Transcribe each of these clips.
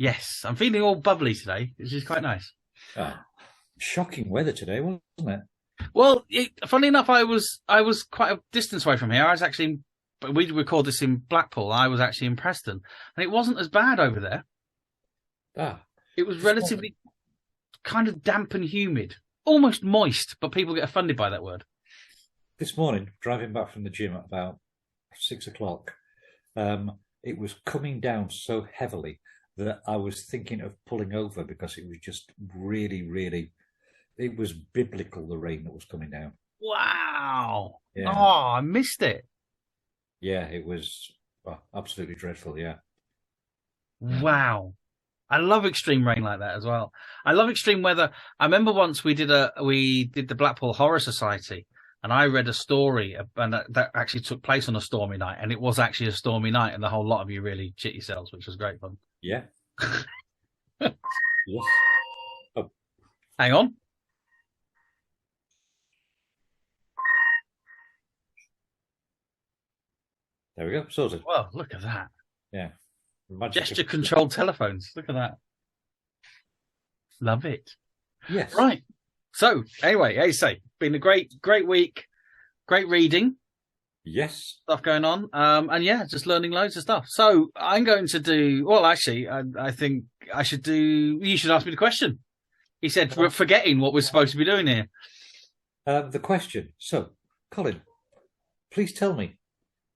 Yes, I'm feeling all bubbly today, which is quite nice. Oh, shocking weather today, wasn't it? Well, funny enough, I was quite a distance away from here. I was actually, we record this in Blackpool. I was actually in Preston, and it wasn't as bad over there. It was relatively kind of damp and humid, almost moist, but people get offended by that word. This morning, driving back from the gym at about 6 o'clock, it was coming down so heavily that I was thinking of pulling over because it was just really, really, it was biblical, the rain that was coming down. Wow. Yeah. Oh, I missed it. Yeah, it was absolutely dreadful, yeah. Wow. I love extreme rain like that as well. I love extreme weather. I remember once we did the Blackpool Horror Society, and I read a story, and that actually took place on a stormy night, and it was actually a stormy night, and the whole lot of you really shit yourselves, which was great fun. Yeah. Yes. Oh. Hang on. There we go. Sorted. Well, look at that. Yeah. Gesture-controlled telephones. Look at that. Love it. Yes. Right. So, anyway, as you say, been a great week. Great reading. Yes. Stuff going on. And yeah, just learning loads of stuff. So I'm going to do, well, actually, I think I should do, you should ask me the question. He said, we're forgetting what we're supposed to be doing here. The question. So, Colin, please tell me,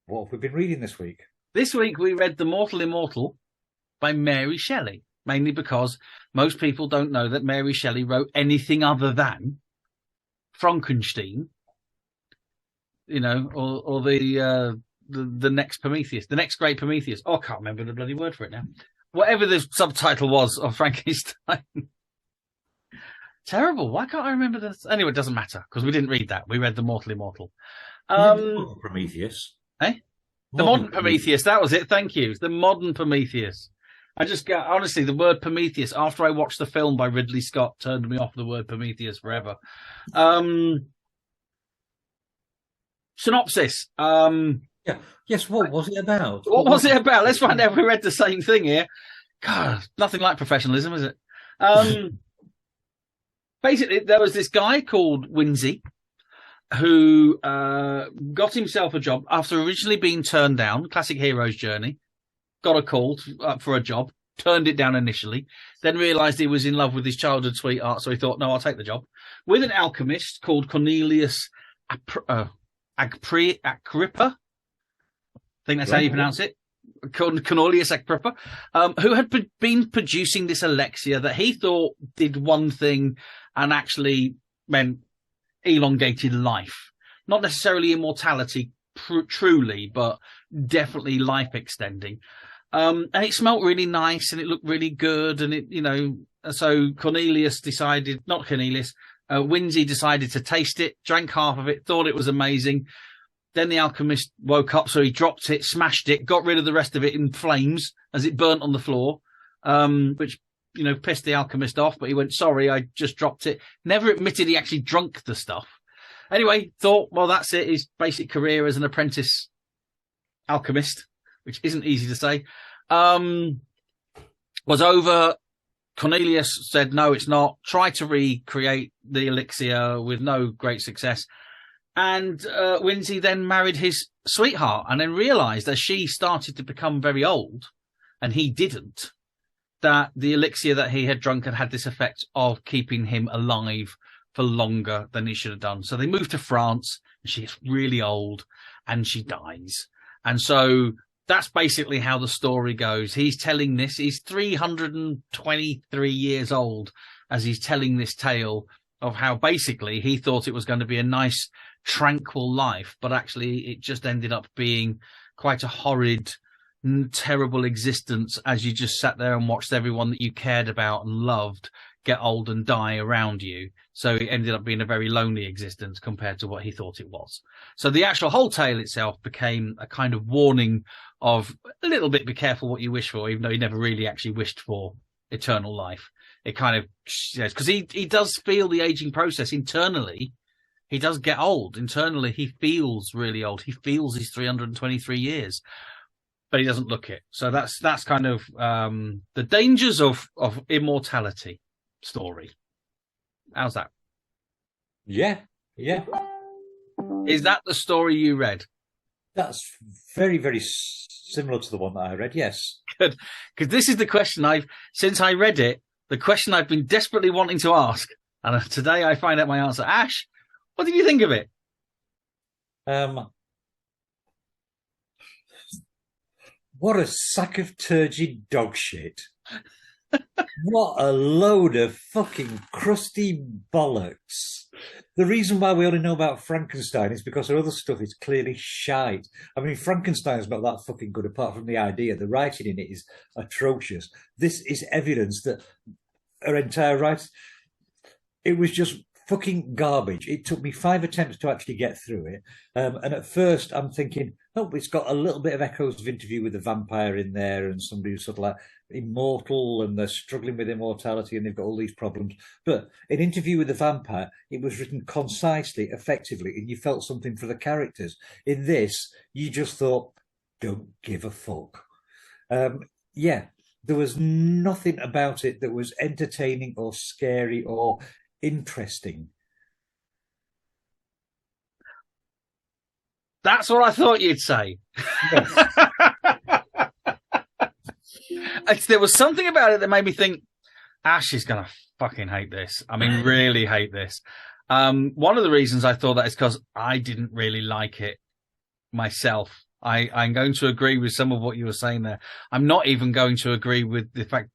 what have we been reading this week? This week we read The Mortal Immortal by Mary Shelley, mainly because most people don't know that Mary Shelley wrote anything other than Frankenstein, you know, or the next Prometheus, the next great Prometheus. Oh, I can't remember the bloody word for it now. Whatever the subtitle was of Frankenstein. Terrible. Why can't I remember this? Anyway, it doesn't matter because we didn't read that. We read The Mortal Immortal. Prometheus. Eh? The modern Prometheus. That was it. Thank you. It's the modern Prometheus. I just got, honestly, the word Prometheus, after I watched the film by Ridley Scott, turned me off the word Prometheus forever. Synopsis. Yeah. Yes, what was it about? What was it about? Let's find out if we read the same thing here. God, nothing like professionalism, is it? Basically, there was this guy called Winsey who got himself a job after originally being turned down, classic hero's journey, got a call for a job, turned it down initially, then realised he was in love with his childhood sweetheart, so he thought, no, I'll take the job, with an alchemist called Cornelius Agrippa. I think that's how you pronounce it. Cornelius Agrippa, who had been producing this elixir that he thought did one thing and actually meant elongated life. Not necessarily immortality truly, but definitely life extending. And it smelt really nice and it looked really good. And it, you know, so Winsey decided to taste it, drank half of it, thought it was amazing. Then the alchemist woke up, so he dropped it, smashed it, got rid of the rest of it in flames as it burnt on the floor, which, you know, pissed the alchemist off. But he went, sorry, I just dropped it. Never admitted he actually drunk the stuff. Anyway, thought, well, that's it. His basic career as an apprentice alchemist, which isn't easy to say, was over. Cornelius said, no, it's not. Tried to recreate the elixir with no great success. And Winsey then married his sweetheart and then realised as she started to become very old, and he didn't, that the elixir that he had drunk had this effect of keeping him alive for longer than he should have done. So they moved to France, and she gets really old, and she dies. And so that's basically how the story goes. He's telling this. He's 323 years old as he's telling this tale of how basically he thought it was going to be a nice, tranquil life, but actually it just ended up being quite a horrid, terrible existence as you just sat there and watched everyone that you cared about and loved get old and die around you. So it ended up being a very lonely existence compared to what he thought it was. So the actual whole tale itself became a kind of warning of a little bit, be careful what you wish for, even though he never really actually wished for eternal life. It kind of, because he does feel the aging process internally. He does get old. Internally, he feels really old. He feels he's 323 years. but he doesn't look it. So that's kind of the dangers of immortality story. How's that? Yeah. Is that the story you read? That's very, very similar to the one that I read, yes. Good. Because this is the question since I read it, the question I've been desperately wanting to ask. And today I find out my answer. Ash, what did you think of it? What a sack of turgid dog shit. What a load of fucking crusty bollocks. The reason why we only know about Frankenstein is because her other stuff is clearly shite. I mean, Frankenstein's not that fucking good apart from the idea. The writing in it is atrocious. This is evidence that her entire writing, it was just fucking garbage. It took me 5 attempts to actually get through it. And at first I'm thinking, oh, it's got a little bit of echoes of Interview with the Vampire in there and somebody who's sort of like immortal and they're struggling with immortality and they've got all these problems. But in Interview with the Vampire, it was written concisely, effectively, and you felt something for the characters. In this, you just thought, don't give a fuck. Yeah, there was nothing about it that was entertaining or scary or interesting. That's what I thought you'd say. Yes. There was something about it that made me think, Ash is going to fucking hate this. I mean, really hate this. One of the reasons I thought that is because I didn't really like it myself. I'm going to agree with some of what you were saying there. I'm not even going to agree with the fact,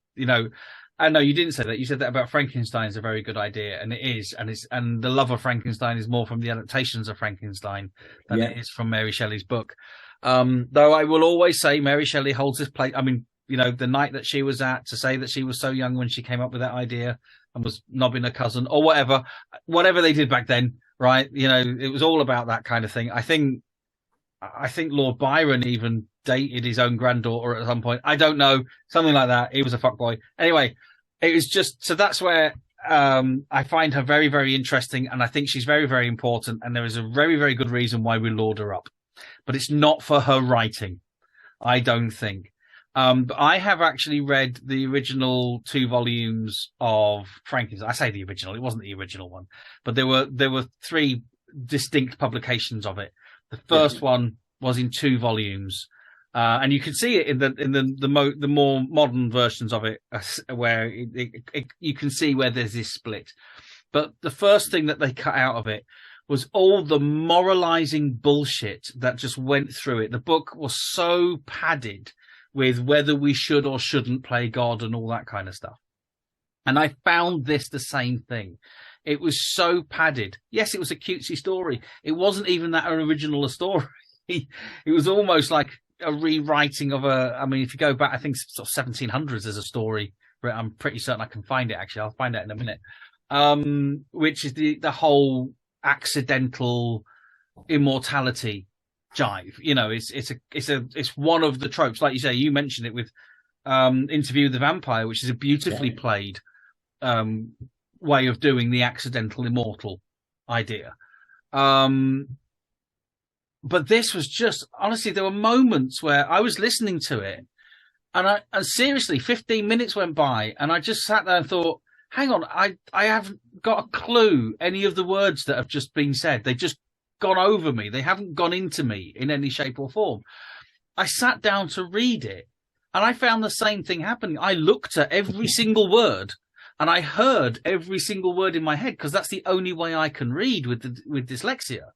I know you didn't say that. You said that about Frankenstein is a very good idea, and it is, and the love of Frankenstein is more from the adaptations of Frankenstein than it is from Mary Shelley's book. Though I will always say Mary Shelley holds this place. I mean, the night that she was at, to say that she was so young when she came up with that idea and was knobbing her cousin or whatever they did back then, right? It was all about that kind of thing. I think Lord Byron even dated his own granddaughter at some point. I don't know, something like that. He was a fuckboy. Anyway, it was just, so that's where I find her very, very interesting, and I think she's very, very important, and there is a very, very good reason why we laud her up. But it's not for her writing, I don't think. But I have actually read the original 2 volumes of Frankenstein. I say the original, it wasn't the original one, but there were 3 distinct publications of it. The first one was in 2 volumes, and you can see it in the more modern versions of it, where you can see where there's this split. But the first thing that they cut out of it was all the moralizing bullshit that just went through it. The book was so padded with whether we should or shouldn't play God and all that kind of stuff. And I found this the same thing. It was so padded. Yes, it was a cutesy story. It wasn't even that original a story. It was almost like a rewriting of if you go back, I think sort of 1700s as a story. I'm pretty certain I can find it, actually. I'll find it in a minute. Which is the whole accidental immortality jive. It's one of the tropes. Like you say, you mentioned it with Interview with the Vampire, which is a beautifully played way of doing the accidental immortal idea. But this was just, honestly, there were moments where I was listening to it and seriously, 15 minutes went by and I just sat there and thought, hang on, I haven't got a clue any of the words that have just been said. They've just gone over me. They haven't gone into me in any shape or form. I sat down to read it and I found the same thing happening. I looked at every single word and I heard every single word in my head, because that's the only way I can read with dyslexia.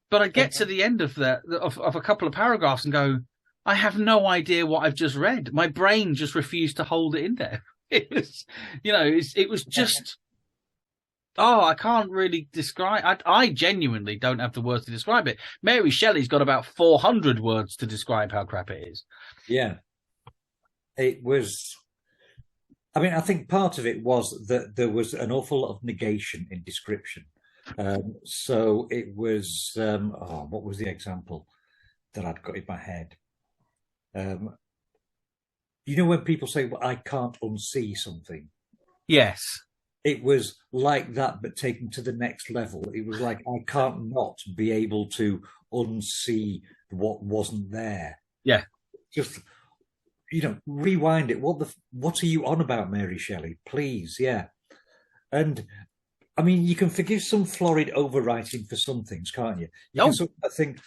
But I get to the end of a couple of paragraphs and go, I have no idea what I've just read. My brain just refused to hold it in there. It was, it was just, I can't really describe. I genuinely don't have the words to describe it. Mary Shelley's got about 400 words to describe how crap it is. Yeah. It was, I think part of it was that there was an awful lot of negation in description. So it was, what was the example that I'd got in my head? When people say, well, I can't unsee something. Yes. It was like that, but taken to the next level. It was like, I can't not be able to unsee what wasn't there. Yeah. Just, rewind it. What are you on about, Mary Shelley? Please, yeah. And I mean, you can forgive some florid overwriting for some things, can't you? You can sort of think,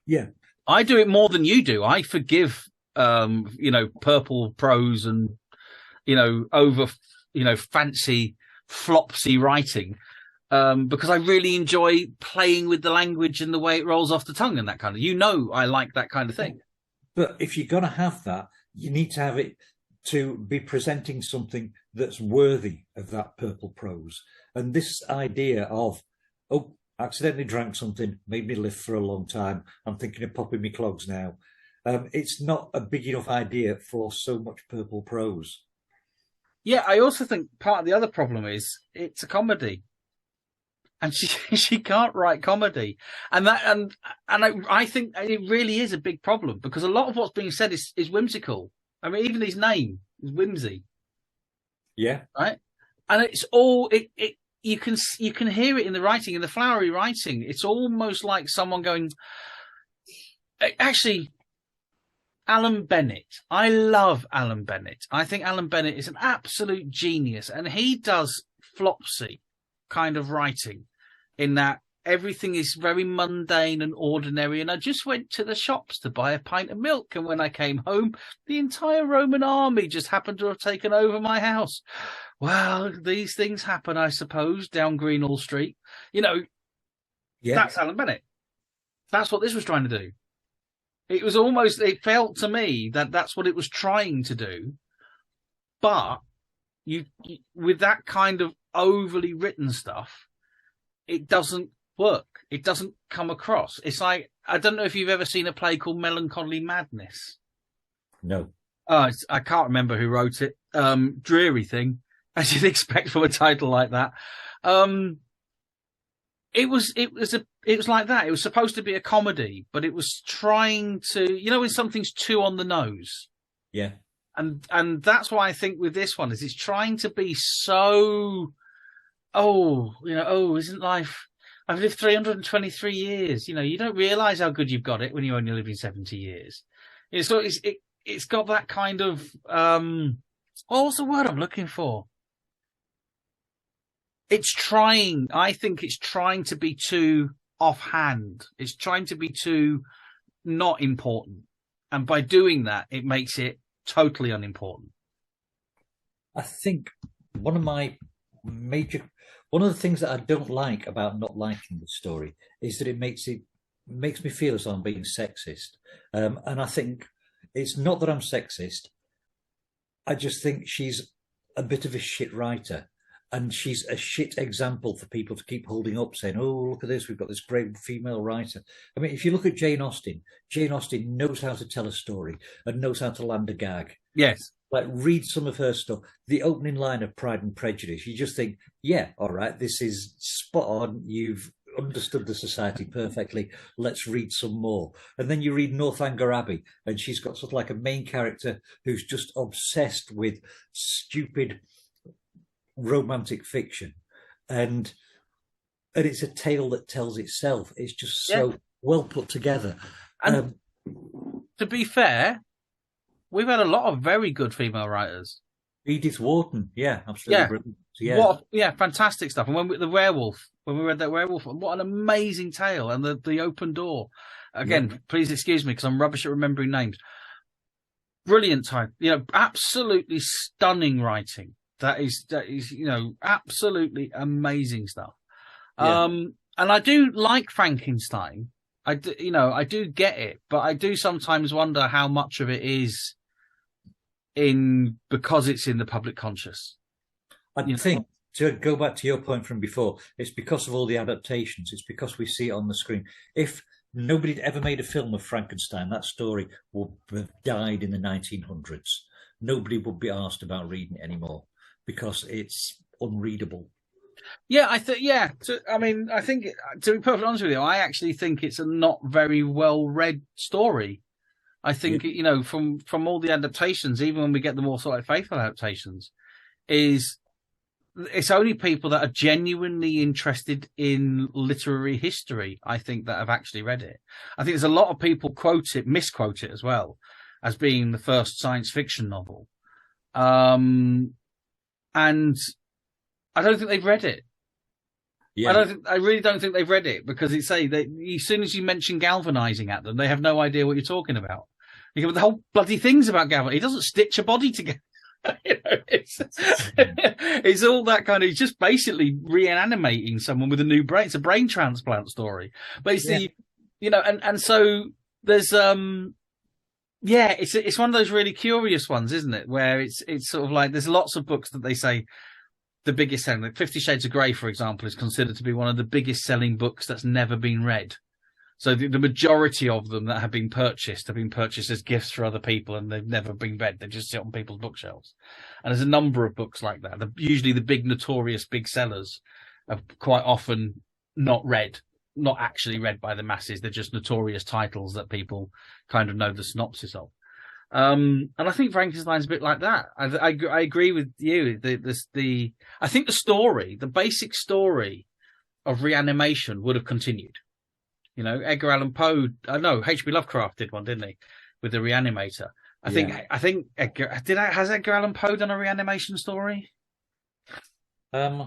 yeah. I do it more than you do. I forgive, purple prose and, over, fancy, flopsy writing, because I really enjoy playing with the language and the way it rolls off the tongue and that kind of, I like that kind of thing. But if you're going to have that, you need to have it to be presenting something that's worthy of that purple prose. And this idea of, accidentally drank something, made me live for a long time, I'm thinking of popping my clogs now. It's not a big enough idea for so much purple prose. Yeah, I also think part of the other problem is it's a comedy. And she can't write comedy, and I think it really is a big problem, because a lot of what's being said is whimsical. I mean, even his name is Whimsy. Yeah, right. And it's all you can hear it in the writing, in the flowery writing. It's almost like someone going. Actually, Alan Bennett. I love Alan Bennett. I think Alan Bennett is an absolute genius, and he does flopsy kind of writing, in that everything is very mundane and ordinary. And I just went to the shops to buy a pint of milk, and when I came home, the entire Roman army just happened to have taken over my house. Well, these things happen, I suppose, down Greenall Street. That's Alan Bennett. That's what this was trying to do. It felt to me that that's what it was trying to do. But you with that kind of overly written stuff, it doesn't work. It doesn't come across. It's like, I don't know if you've ever seen a play called Melancholy Madness. No. I can't remember who wrote it. Dreary thing, as you'd expect from a title like that. It was like that. It was supposed to be a comedy, but it was trying to, when something's too on the nose. Yeah. And that's why I think with this one is it's trying to be so, isn't life? I've lived 323 years. You don't realise how good you've got it when you're only living 70 years. It's got that kind of, what's the word I'm looking for? I think it's trying to be too offhand. It's trying to be too not important. And by doing that, it makes it totally unimportant. I think one of the things that I don't like about not liking the story is that it makes me feel as though I'm being sexist. And I think it's not that I'm sexist. I just think she's a bit of a shit writer. And she's a shit example for people to keep holding up, saying, oh, look at this, we've got this great female writer. I mean, if you look at Jane Austen knows how to tell a story and knows how to land a gag. Yes. Like, read some of her stuff. The opening line of Pride and Prejudice, you just think, yeah, all right, this is spot on. You've understood the society perfectly. Let's read some more. And then you read Northanger Abbey, and she's got sort of like a main character who's just obsessed with stupid romantic fiction, and it's a tale that tells itself. It's just so well put together. And to be fair, we've had a lot of very good female writers. Edith Wharton, absolutely brilliant. Fantastic stuff. And when we read that werewolf, what an amazing tale. And the open door. Again, please excuse me because I'm rubbish at remembering names. Brilliant time. Absolutely stunning writing. That is, absolutely amazing stuff. Yeah. And I do like Frankenstein. I do get it, but I do sometimes wonder how much of it is because it's in the public conscious. I think, to go back to your point from before, it's because of all the adaptations. It's because we see it on the screen. If nobody had ever made a film of Frankenstein, that story would have died in the 1900s. Nobody would be asked about reading it anymore, because it's unreadable. Yeah, I think. I think, to be perfectly honest with you, I actually think it's a not very well read story. I think from all the adaptations, even when we get the more sort of faithful adaptations, it's only people that are genuinely interested in literary history, I think, that have actually read it. I think there's a lot of people misquote it as well. as being the first science fiction novel. And I don't think they've read it. Yeah. I really don't think they've read it, because as soon as you mention galvanizing at them, they have no idea what you're talking about. The whole bloody thing's about galvanizing. He doesn't stitch a body together. It's all that kind of. He's just basically reanimating someone with a new brain. It's a brain transplant story. But it's and so there's it's one of those really curious ones, isn't it? Where it's sort of like there's lots of books that they say the biggest selling. Like 50 Shades of Grey, for example, is considered to be one of the biggest selling books that's never been read. So the majority of them that have been purchased as gifts for other people, and they've never been read. They just sit on people's bookshelves. And there's a number of books like that. Usually the big notorious big sellers are quite often not actually read by the masses. They're just notorious titles that people kind of know the synopsis of. And I think Frankenstein's a bit like that. I agree with you. I think the basic story of reanimation would have continued. Edgar Allan Poe. I know H.P. Lovecraft did one, didn't he, with the Reanimator? I think has Edgar Allan Poe done a reanimation story? I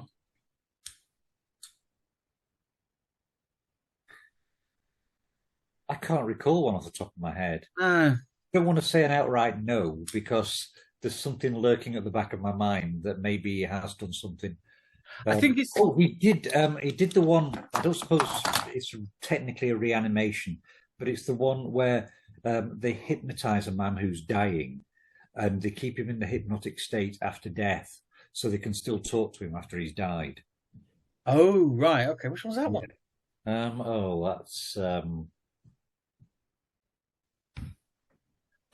can't recall one off the top of my head. I don't want to say an outright no, because there's something lurking at the back of my mind that maybe he has done something. I think it's. Oh, he did. He did the one. I don't suppose it's technically a reanimation, but it's the one where they hypnotize a man who's dying, and they keep him in the hypnotic state after death, so they can still talk to him after he's died. Oh right, okay. Which one's that one?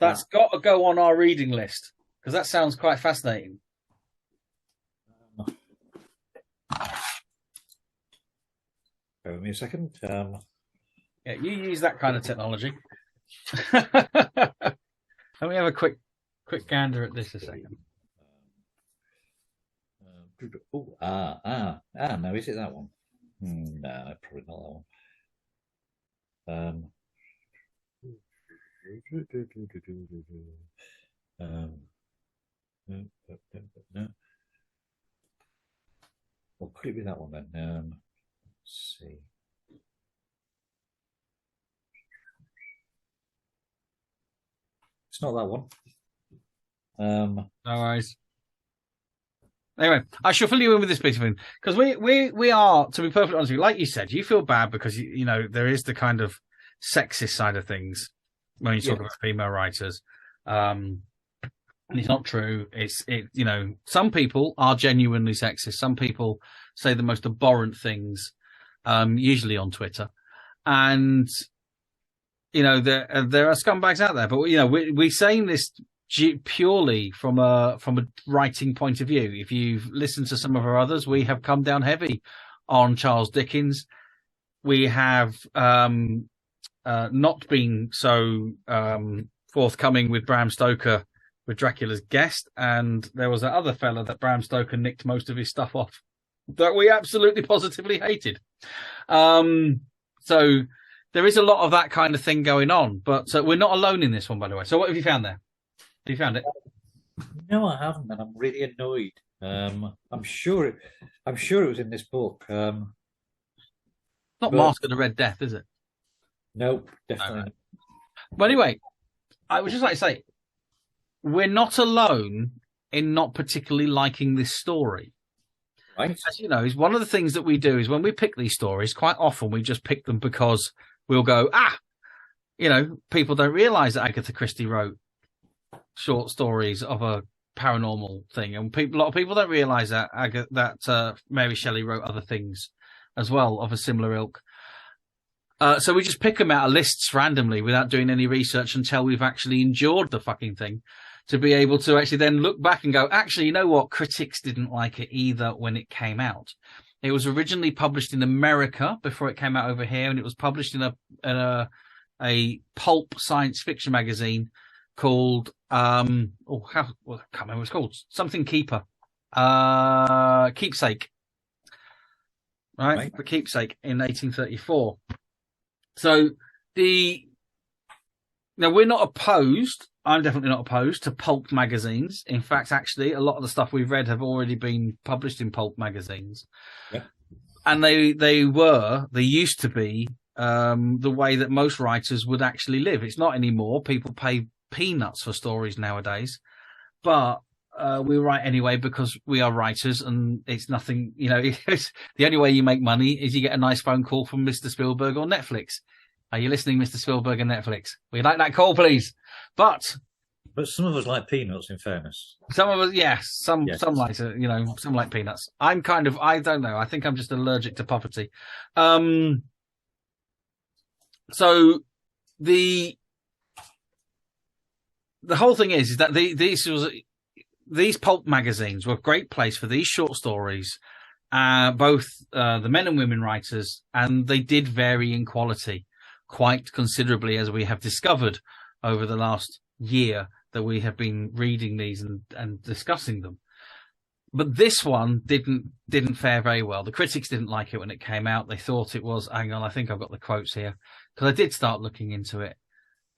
That's got to go on our reading list, because that sounds quite fascinating. Bear with me a second. Yeah, you use that kind of technology. Let me have a quick gander at this a second. No, is it that one? No, probably not that one. No. Well, could it be that one then? Let's see. It's not that one. No worries. Anyway, I shall fill you in with this piece of thing, because we are, to be perfectly honest with you, like you said, you feel bad because you know there is the kind of sexist side of things when you talk about female writers. And it's not true. Some people are genuinely sexist. Some people say the most abhorrent things, usually on Twitter, and there are scumbags out there. But we're saying this purely from a writing point of view. If you've listened to some of our others, we have come down heavy on Charles Dickens. We have not been so forthcoming with Bram Stoker with Dracula's Guest, and there was that other fella that Bram Stoker nicked most of his stuff off that we absolutely positively hated. So there is a lot of that kind of thing going on, but we're not alone in this one, by the way. So what have you found there? Have you found it? No, I haven't, and I'm really annoyed. I'm sure it was in this book. Not Mask of the Red Death, is it? No, definitely not. But anyway, I would just like to say, we're not alone in not particularly liking this story. Right. As you know, is one of the things that we do is when we pick these stories, quite often we just pick them because we'll go, people don't realise that Agatha Christie wrote short stories of a paranormal thing, and a lot of people don't realise that Mary Shelley wrote other things as well of a similar ilk. So we just pick them out of lists randomly without doing any research until we've actually endured the fucking thing, to be able to actually then look back and go, actually, you know what? Critics didn't like it either when it came out. It was originally published in America before it came out over here, and it was published in a pulp science fiction magazine called I can't remember what it's called. Something Keeper. Keepsake. Right? The Keepsake in 1834. So now we're not opposed I'm definitely not opposed to pulp magazines. In fact, actually, a lot of the stuff we've read have already been published in pulp magazines. Yeah. And they used to be the way that most writers would actually live. It's not anymore. People pay peanuts for stories nowadays, but we write anyway because we are writers, and it's nothing, it's, the only way you make money is you get a nice phone call from Mr. Spielberg or Netflix. Are you listening, Mr. Spielberg and Netflix? We'd like that call, please. But some of us like peanuts, in fairness. Some of us, yes. Some like, some like peanuts. I don't know. I think I'm just allergic to poverty. So the whole thing is that these pulp magazines were a great place for these short stories, both the men and women writers, and they did vary in quality quite considerably, as we have discovered over the last year that we have been reading these and discussing them. But this one didn't fare very well. The critics didn't like it when it came out. They thought it was, hang on, I think I've got the quotes here, because I did start looking into it.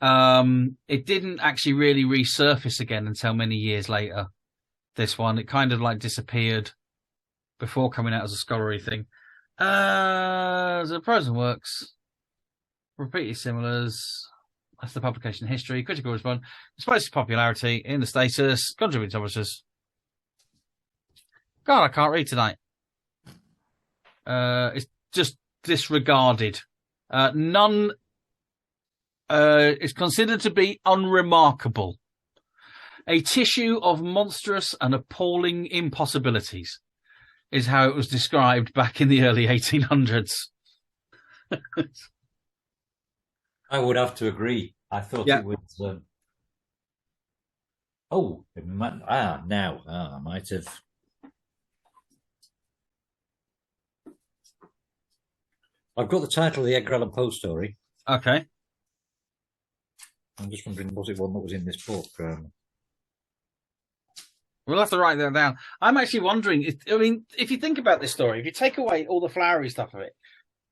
It didn't actually really resurface again until many years later. This one, it kind of like disappeared before coming out as a scholarly thing. The pros and works, repeated similars. That's the publication history. Critical response, despite its popularity in the status, contributing publishers. God, I can't read tonight. It's just disregarded. None is considered to be unremarkable. A tissue of monstrous and appalling impossibilities is how it was described back in the early 1800s. I would have to agree. I thought it was... I might have... I've got the title of the Edgar Allan Poe story. Okay. I'm just wondering, was it one that was in this book? We'll have to write that down. I'm actually wondering, if you think about this story, if you take away all the flowery stuff of it,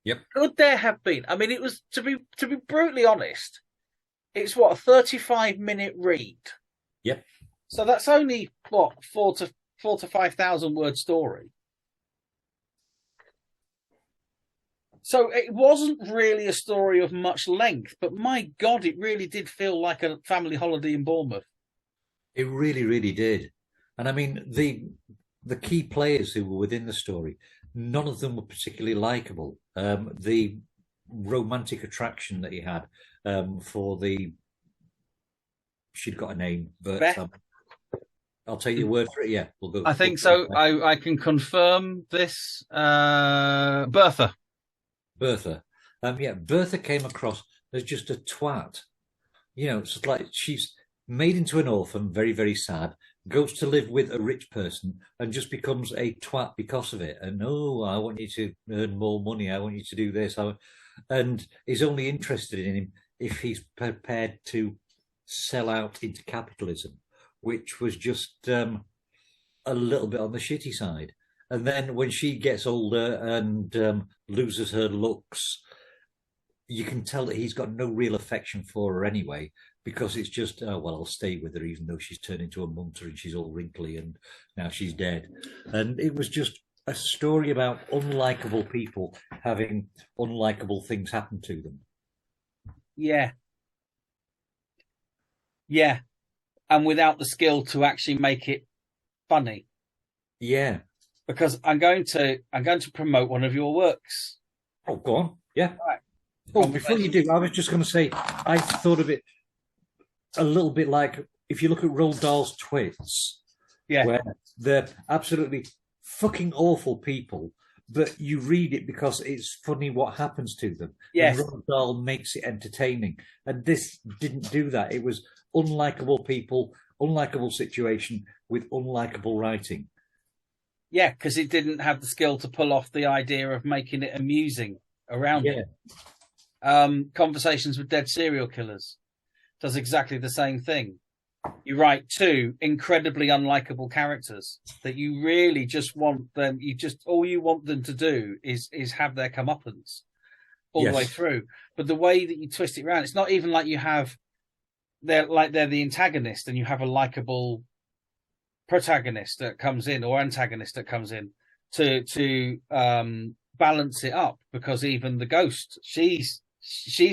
yep, could there have been? I mean, it was, to be brutally honest, it's what, a 35-minute read. Yep. So that's only what, 4,000 to 5,000 word story. So it wasn't really a story of much length, but my God, it really did feel like a family holiday in Bournemouth. It really, really did. And I mean, the key players who were within the story, none of them were particularly likable. The romantic attraction that he had she'd got a name, but I'll take your word for it. Yeah, we'll go. I think so. I can confirm this. Bertha. Bertha came across as just a twat. It's like she's made into an orphan, very, very sad, goes to live with a rich person and just becomes a twat because of it. And, I want you to earn more money. I want you to do this. And is only interested in him if he's prepared to sell out into capitalism, which was just a little bit on the shitty side. And then when she gets older and loses her looks, you can tell that he's got no real affection for her anyway, because it's just, I'll stay with her even though she's turned into a munter and she's all wrinkly and now she's dead. And it was just a story about unlikable people having unlikable things happen to them. Yeah. Yeah. And without the skill to actually make it funny. Yeah. Because I'm going to promote one of your works. Oh, go on. Yeah. Right. Oh, before you do, I was just going to say, I thought of it a little bit like if you look at Roald Dahl's Twits, where they're absolutely fucking awful people, but you read it because it's funny what happens to them. Yes. And Roald Dahl makes it entertaining. And this didn't do that. It was unlikable people, unlikable situation with unlikable writing. Yeah, because it didn't have the skill to pull off the idea of making it amusing around it. Conversations with Dead Serial Killers does exactly the same thing. You write two incredibly unlikable characters that you really just want them. All you want them to do is have their comeuppance all the way through. But the way that you twist it around, it's not even like you have they're the antagonist, and you have a likable protagonist that comes in, or antagonist that comes in to balance it up, because even the ghost, she's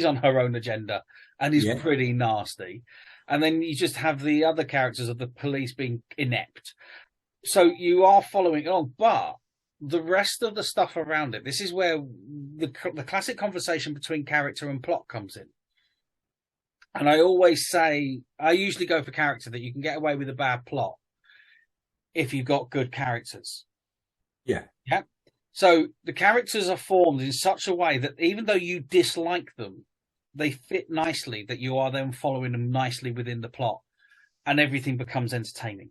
on her own agenda and is pretty nasty. And then you just have the other characters of the police being inept. So you are following on, but the rest of the stuff around it, this is where the classic conversation between character and plot comes in. And I always say, I usually go for character, that you can get away with a bad plot if you've got good characters. Yeah. Yeah. So the characters are formed in such a way that even though you dislike them, they fit nicely, that you are then following them nicely within the plot, and everything becomes entertaining.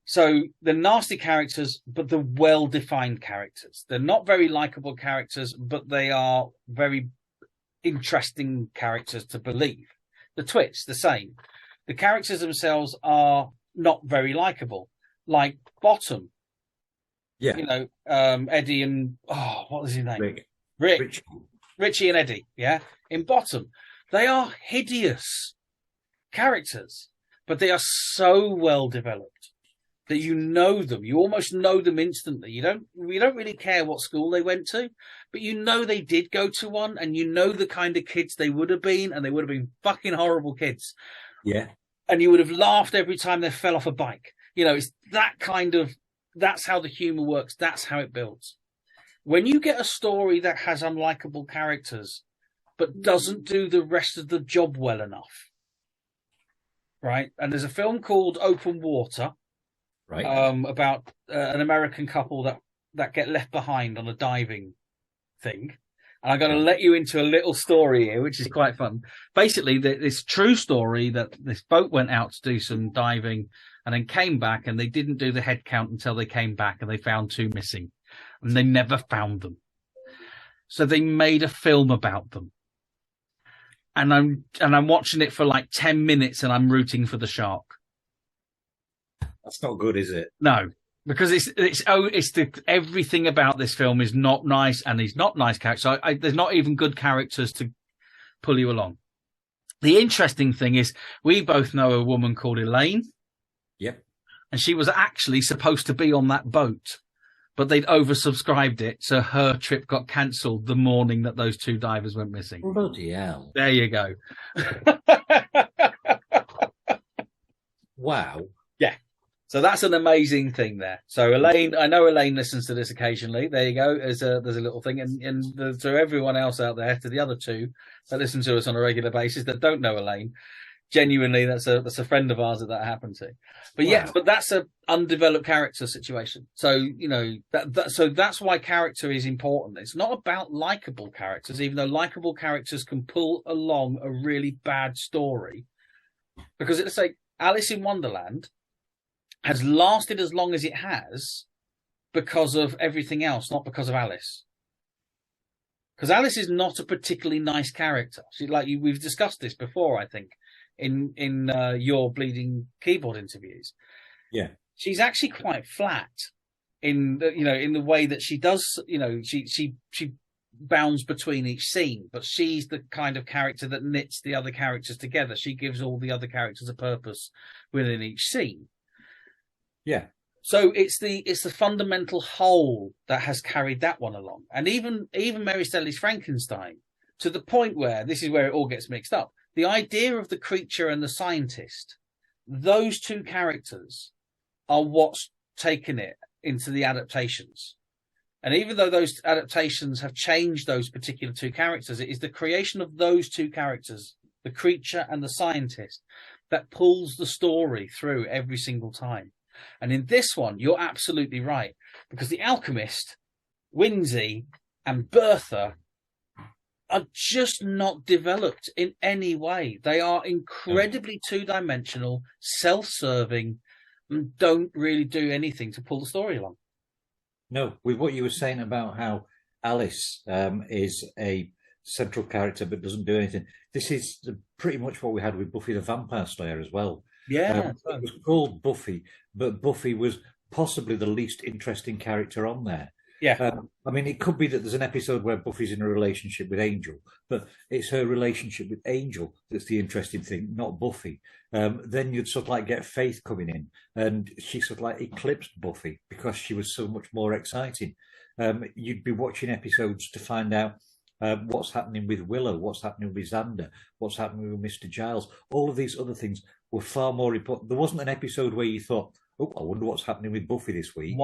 So the nasty characters, but the well-defined characters. They're not very likable characters, but they are very interesting characters to believe. The twits, the same. The characters themselves are not very likable, like Bottom. Yeah. You know, Eddie and, what was his name? Rick. Richie and Eddie, yeah? In Bottom. They are hideous characters, but they are so well developed that you know them. You almost know them instantly. We don't really care what school they went to, but you know they did go to one, and you know the kind of kids they would have been, and they would have been fucking horrible kids. Yeah. And you would have laughed every time they fell off a bike. You know, it's that kind of, that's how the humour works. That's how it builds. When you get a story that has unlikable characters, but doesn't do the rest of the job well enough, right? And there's a film called Open Water, right? About an American couple that get left behind on a diving thing. And I'm going to let you into a little story here, which is quite fun. Basically, this true story that this boat went out to do some diving and then came back, and they didn't do the head count until they came back, and they found 2 missing, and they never found them. So they made a film about them. And I'm watching it for like 10 minutes, and I'm rooting for the shark. That's not good, is it? No. Because everything about this film is not nice, and he's not nice characters. So there's not even good characters to pull you along. The interesting thing is, we both know a woman called Elaine. Yep. And she was actually supposed to be on that boat, but they'd oversubscribed it, so her trip got cancelled the morning that those 2 divers went missing. Bloody hell. There you go. Wow. Yeah. So that's an amazing thing there. So Elaine, I know Elaine listens to this occasionally. There you go. There's a little thing. And to everyone else out there, to the other 2 that listen to us on a regular basis that don't know Elaine, genuinely, that's a friend of ours that happened to. But wow. Yeah, but that's an undeveloped character situation. So, you know, so that's why character is important. It's not about likable characters, even though likable characters can pull along a really bad story. Because it's like Alice in Wonderland has lasted as long as it has because of everything else, not because of Alice. Because Alice is not a particularly nice character. We've discussed this before, I think, in your Bleeding Keyboard interviews. Yeah, she's actually quite flat in the way that she does. You know, she bounds between each scene, but she's the kind of character that knits the other characters together. She gives all the other characters a purpose within each scene. Yeah. So it's the fundamental whole that has carried that one along. And even Mary Shelley's Frankenstein, to the point where this is where it all gets mixed up. The idea of the creature and the scientist, those 2 characters are what's taken it into the adaptations. And even though those adaptations have changed those particular 2 characters, it is the creation of those 2 characters, the creature and the scientist, that pulls the story through every single time. And in this one, you're absolutely right, because the alchemist, Winsy, and Bertha are just not developed in any way. They are incredibly 2-dimensional, self-serving, and don't really do anything to pull the story along. No, with what you were saying about how Alice is a central character but doesn't do anything, this is pretty much what we had with Buffy the Vampire Slayer as well. Yeah. It was called Buffy, but Buffy was possibly the least interesting character on there. Yeah. I mean, it could be that there's an episode where Buffy's in a relationship with Angel, but it's her relationship with Angel that's the interesting thing, not Buffy. Then you'd sort of like get Faith coming in, and she sort of like eclipsed Buffy because she was so much more exciting. You'd be watching episodes to find out what's happening with Willow, what's happening with Xander, what's happening with Mr. Giles. All of these other things were far more important. There wasn't an episode where you thought, oh, I wonder what's happening with Buffy this week.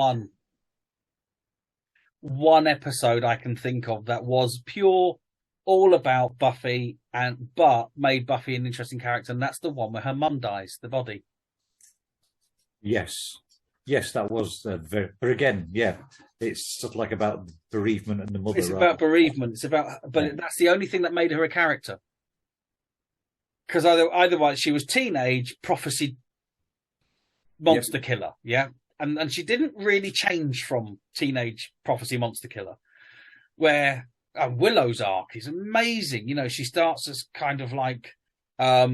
One episode I can think of that was pure, all about Buffy, but made Buffy an interesting character, and that's the one where her mum dies, the body. Yes, that was very. But again, yeah, it's sort of like about bereavement and the mother. It's about bereavement. It's about, but that's the only thing that made her a character. Because otherwise, she was teenage prophecy monster killer, yeah, and she didn't really change from teenage prophecy monster killer. Where Willow's arc is amazing. You know, she starts as kind of like, I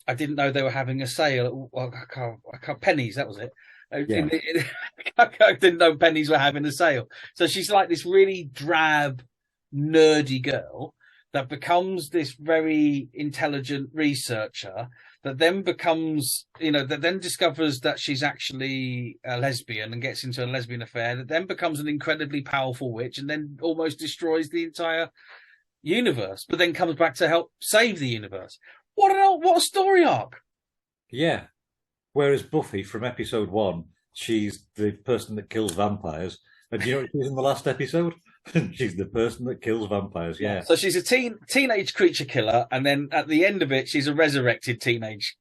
didn't know they were having a sale. I can't, pennies, that was it. Yeah. I didn't know pennies were having a sale. So she's like this really drab, nerdy girl that becomes this very intelligent researcher that then becomes, that then discovers that she's actually a lesbian and gets into a lesbian affair, that then becomes an incredibly powerful witch and then almost destroys the entire universe, but then comes back to help save the universe. What a story arc. Yeah. Whereas Buffy from episode 1, she's the person that kills vampires. And do you know what she's in the last episode? She's the person that kills vampires, yeah. So she's a teenage creature killer, and then at the end of it, she's a resurrected teenage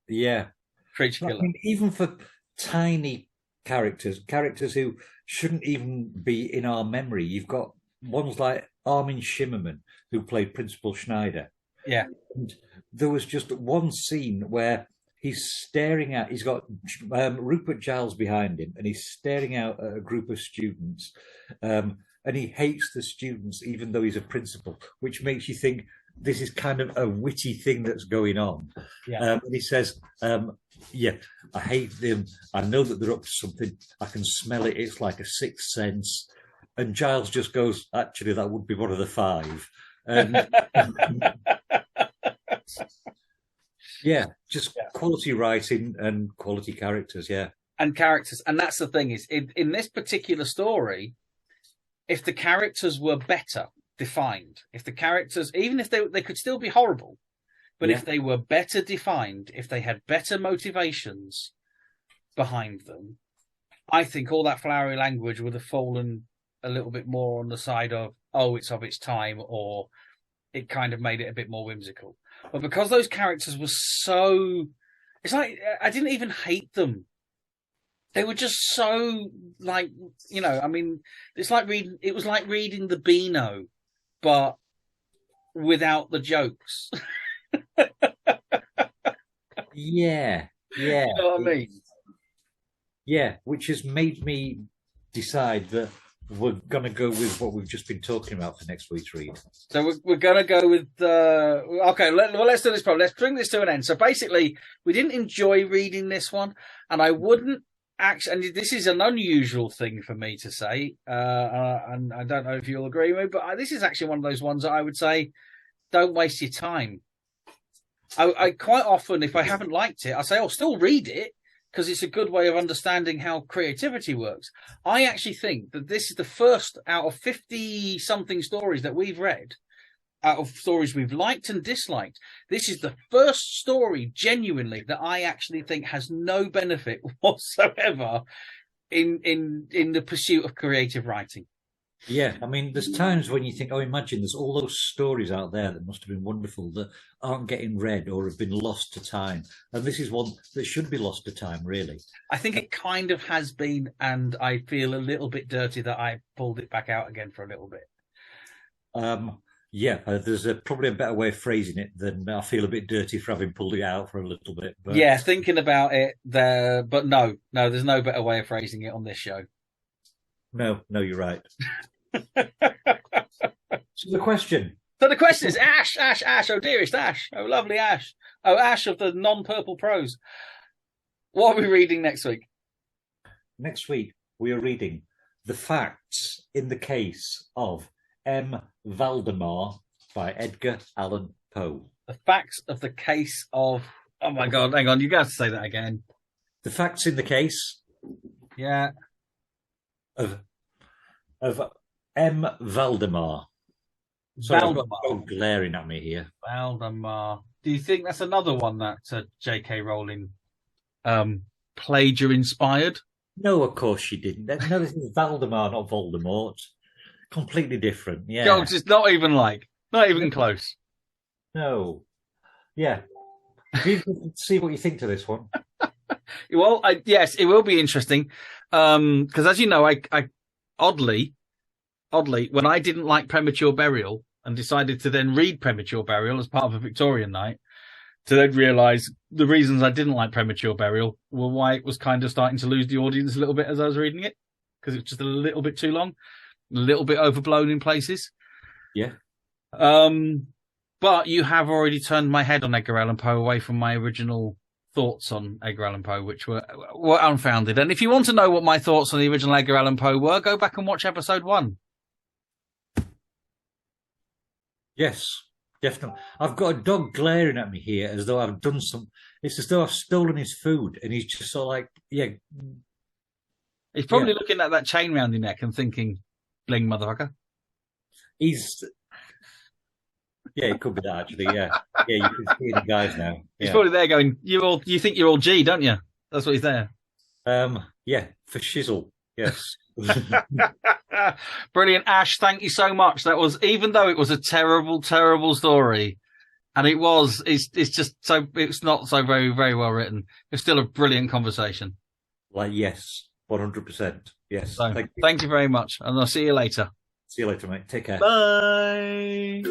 creature killer. I mean, even for tiny characters who shouldn't even be in our memory, you've got ones like Armin Shimmerman, who played Principal Schneider. Yeah. And there was just one scene where he's got Rupert Giles behind him, and he's staring out at a group of students. And he hates the students, even though he's a principal, which makes you think this is kind of a witty thing that's going on. Yeah. And he says, I hate them. I know that they're up to something. I can smell it. It's like a sixth sense. And Giles just goes, actually, that would be one of the 5. And quality writing and quality characters, And characters. And that's the thing is, in this particular story, if the characters were better defined, if the characters, even if they could still be horrible, but if they were better defined, if they had better motivations behind them, I think all that flowery language would have fallen a little bit more on the side of, oh, it's of its time, or it kind of made it a bit more whimsical. But because those characters were so, it's like, I didn't even hate them. They were just so, like, I mean, it was like reading the Beano, but without the jokes. Yeah. You know what I mean? Yeah, which has made me decide that we're going to go with what we've just been talking about for next week's read. So we're going to go with okay. Let's do this problem. Let's bring this to an end. So basically, we didn't enjoy reading this one, and I wouldn't actually. And this is an unusual thing for me to say, and I don't know if you'll agree with me, but this is actually one of those ones that I would say, don't waste your time. I quite often, if I haven't liked it, I say, "Oh, still read it," because it's a good way of understanding how creativity works. I actually think that this is the first out of 50-something stories that we've read, out of stories we've liked and disliked. This is the first story, genuinely, that I actually think has no benefit whatsoever in the pursuit of creative writing. Yeah, I mean, there's times when you think, oh, imagine there's all those stories out there that must have been wonderful that aren't getting read or have been lost to time. And this is one that should be lost to time, really. I think it kind of has been, and I feel a little bit dirty that I pulled it back out again for a little bit. There's probably a better way of phrasing it than I feel a bit dirty for having pulled it out for a little bit. But... Yeah, thinking about it there, but no, there's no better way of phrasing it on this show. No, you're right. So the question is Ash, oh dearest Ash, oh lovely Ash, oh Ash of the non-purple prose. What are we reading next week? Next week we are reading The Facts in the Case of M. Valdemar by Edgar Allan Poe. The Facts of the Case of... Oh, my God, hang on. You got to say that again. The Facts in the Case... Yeah. Of M. Valdemar. Sorry, I've got a dog glaring at me here. Valdemar. Do you think that's another one that J.K. Rowling plagiar-inspired? No, of course she didn't. No, this is Valdemar, not Voldemort. Completely different, yeah. Dogs, it's not even close. No. Yeah. See what you think to this one. Well, yes, it will be interesting. Because as you know, I oddly, when I didn't like Premature Burial and decided to then read Premature Burial as part of a Victorian night, to then realise the reasons I didn't like Premature Burial were why it was kind of starting to lose the audience a little bit as I was reading it, because it was just a little bit too long, a little bit overblown in places. Yeah. But you have already turned my head on Edgar Allan Poe away from my original thoughts on Edgar Allan Poe, which were unfounded. And if you want to know what my thoughts on the original Edgar Allan Poe were, go back and watch episode 1. Yes, definitely. I've got a dog glaring at me here as though I've done some... It's as though I've stolen his food, and he's just sort of like, yeah. He's probably looking at that chain round your neck and thinking, bling, motherfucker. He's... Yeah, it could be that, actually, yeah. Yeah, you can see the guys now. Yeah. He's probably there going, you think you're all G, don't you? That's what he's there. Yeah, for shizzle, yes. Brilliant, Ash. Thank you so much. That was, even though it was a terrible, terrible story, and it's not so very, very well written. It's still a brilliant conversation. Like, yes, 100%. Yes. So, thank you very much, and I'll see you later. See you later, mate. Take care. Bye.